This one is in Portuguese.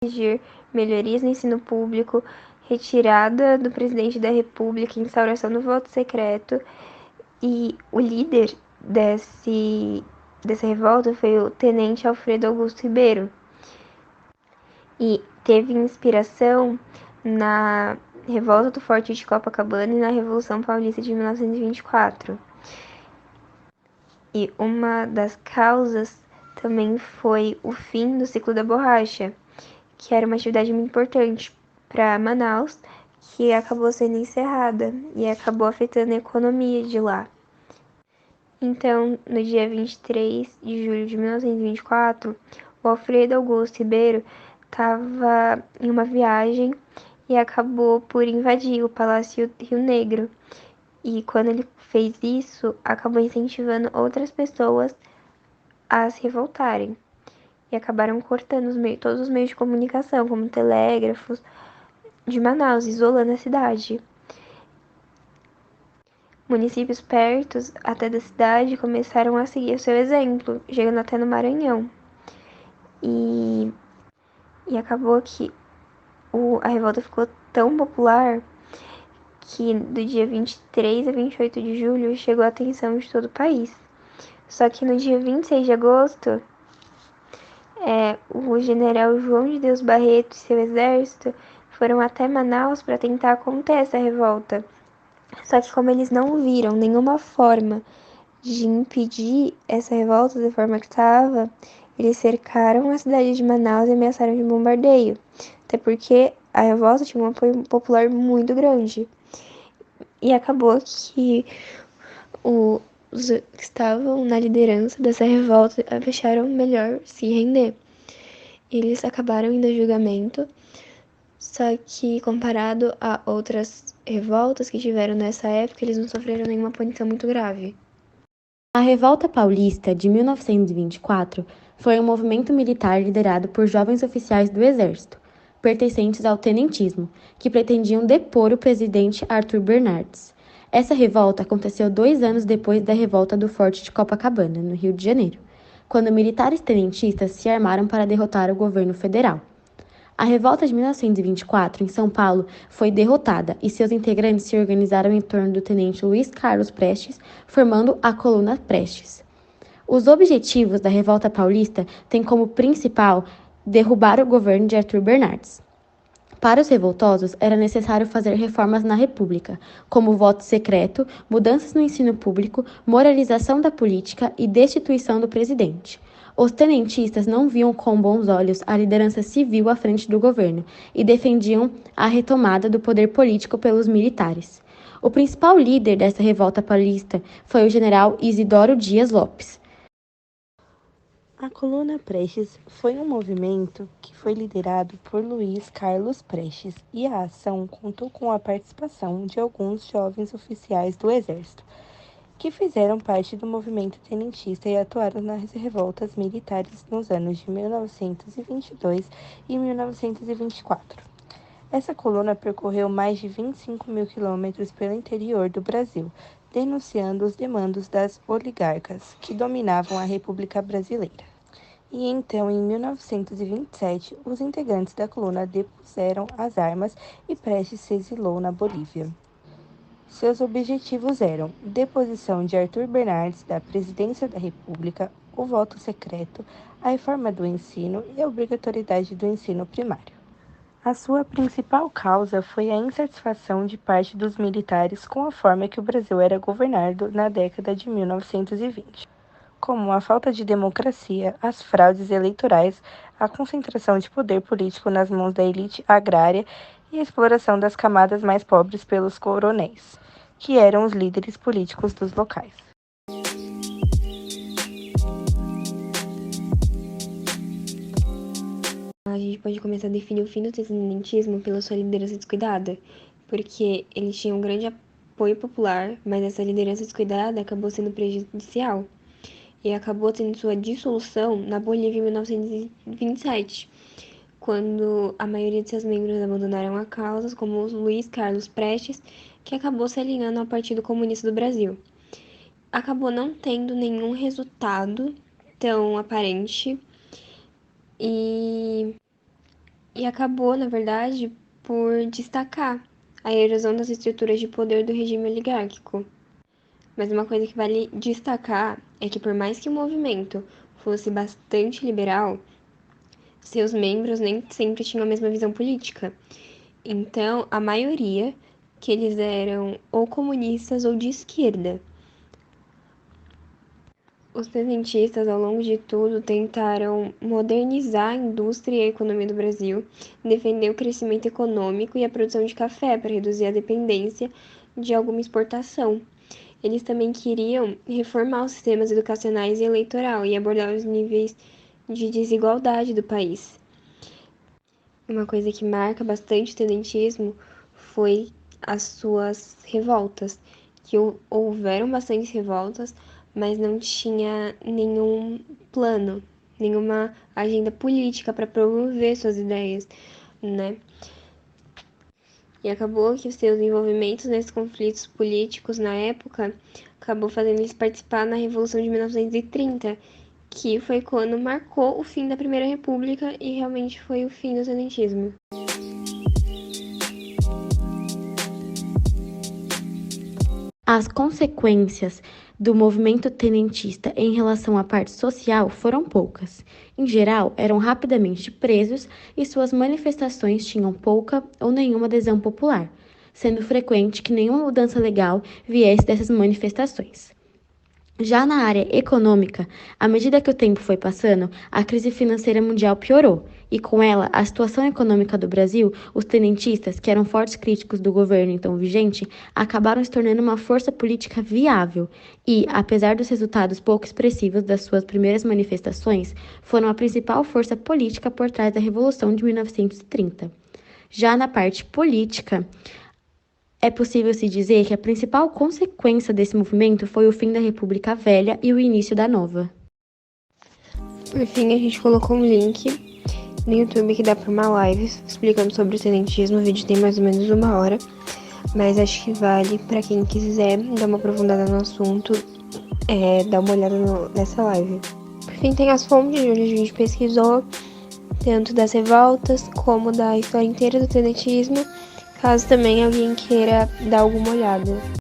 exigir melhorias no ensino público, retirada do presidente da República, instauração do voto secreto. E o líder dessa revolta foi o tenente Alfredo Augusto Ribeiro. E teve inspiração na revolta do Forte de Copacabana e na Revolução Paulista de 1924. E uma das causas também foi o fim do ciclo da borracha, que era uma atividade muito importante para Manaus, que acabou sendo encerrada e acabou afetando a economia de lá. Então, no dia 23 de julho de 1924, o Alfredo Augusto Ribeiro estava em uma viagem e acabou por invadir o Palácio Rio Negro. E quando ele fez isso, acabou incentivando outras pessoas a se revoltarem. E acabaram cortando todos os meios de comunicação, como telégrafos, de Manaus, isolando a cidade. Municípios perto até da cidade começaram a seguir o seu exemplo, chegando até no Maranhão. E acabou que a revolta ficou tão popular que do dia 23 a 28 de julho chegou a atenção de todo o país. Só que no dia 26 de agosto, o general João de Deus Barreto e seu exército foram até Manaus para tentar conter essa revolta. Só que como eles não viram nenhuma forma de impedir essa revolta da forma que estava, eles cercaram a cidade de Manaus e ameaçaram de bombardeio. Até porque a revolta tinha um apoio popular muito grande. E acabou que os que estavam na liderança dessa revolta acharam melhor se render. Eles acabaram indo a julgamento, só que comparado a outras revoltas que tiveram nessa época, eles não sofreram nenhuma punição muito grave. A Revolta Paulista de 1924 foi um movimento militar liderado por jovens oficiais do Exército, pertencentes ao tenentismo, que pretendiam depor o presidente Arthur Bernardes. Essa revolta aconteceu 2 anos depois da revolta do Forte de Copacabana, no Rio de Janeiro, quando militares tenentistas se armaram para derrotar o governo federal. A revolta de 1924, em São Paulo, foi derrotada e seus integrantes se organizaram em torno do tenente Luiz Carlos Prestes, formando a Coluna Prestes. Os objetivos da revolta paulista têm como principal derrubar o governo de Arthur Bernardes. Para os revoltosos, era necessário fazer reformas na República, como voto secreto, mudanças no ensino público, moralização da política e destituição do presidente. Os tenentistas não viam com bons olhos a liderança civil à frente do governo e defendiam a retomada do poder político pelos militares. O principal líder dessa revolta paulista foi o general Isidoro Dias Lopes. A Coluna Prestes foi um movimento que foi liderado por Luiz Carlos Prestes e a ação contou com a participação de alguns jovens oficiais do Exército, que fizeram parte do movimento tenentista e atuaram nas revoltas militares nos anos de 1922 e 1924. Essa coluna percorreu mais de 25 mil quilômetros pelo interior do Brasil, denunciando os demandos das oligarcas que dominavam a República Brasileira. E então, em 1927, os integrantes da coluna depuseram as armas e Prestes se exilou na Bolívia. Seus objetivos eram deposição de Arthur Bernardes da presidência da República, o voto secreto, a reforma do ensino e a obrigatoriedade do ensino primário. A sua principal causa foi a insatisfação de parte dos militares com a forma que o Brasil era governado na década de 1920, como a falta de democracia, as fraudes eleitorais, a concentração de poder político nas mãos da elite agrária e a exploração das camadas mais pobres pelos coronéis, que eram os líderes políticos dos locais. A gente pode começar a definir o fim do tenentismo pela sua liderança descuidada, porque ele tinha um grande apoio popular, mas essa liderança descuidada acabou sendo prejudicial e acabou tendo sua dissolução na Bolívia em 1927, quando a maioria de seus membros abandonaram a causa, como o Luiz Carlos Prestes, que acabou se alinhando ao Partido Comunista do Brasil. Acabou não tendo nenhum resultado tão aparente e e acabou, na verdade, por destacar a erosão das estruturas de poder do regime oligárquico. Mas uma coisa que vale destacar é que, por mais que o movimento fosse bastante liberal, seus membros nem sempre tinham a mesma visão política. Então, a maioria que eles eram ou comunistas ou de esquerda. Os tenentistas, ao longo de tudo, tentaram modernizar a indústria e a economia do Brasil, defender o crescimento econômico e a produção de café para reduzir a dependência de alguma exportação. Eles também queriam reformar os sistemas educacionais e eleitoral e abordar os níveis de desigualdade do país. Uma coisa que marca bastante o tenentismo foi as suas revoltas, que houveram bastantes revoltas, mas não tinha nenhum plano, nenhuma agenda política para promover suas ideias, né? E acabou que os seus envolvimentos nesses conflitos políticos na época acabou fazendo eles participar na Revolução de 1930, que foi quando marcou o fim da Primeira República e realmente foi o fim do tenentismo. As consequências do movimento tenentista em relação à parte social foram poucas. Em geral, eram rapidamente presos e suas manifestações tinham pouca ou nenhuma adesão popular, sendo frequente que nenhuma mudança legal viesse dessas manifestações. Já na área econômica, à medida que o tempo foi passando, a crise financeira mundial piorou, e com ela, a situação econômica do Brasil, os tenentistas, que eram fortes críticos do governo então vigente, acabaram se tornando uma força política viável e, apesar dos resultados pouco expressivos das suas primeiras manifestações, foram a principal força política por trás da Revolução de 1930. Já na parte política, é possível se dizer que a principal consequência desse movimento foi o fim da República Velha e o início da Nova. Por fim, a gente colocou um link no YouTube que dá para uma live explicando sobre o tenentismo. O vídeo tem mais ou menos 1 hora, mas acho que vale para quem quiser dar uma aprofundada no assunto, dar uma olhada nessa live. Por fim, tem as fontes onde a gente pesquisou, tanto das revoltas como da história inteira do tenentismo, caso também alguém queira dar alguma olhada.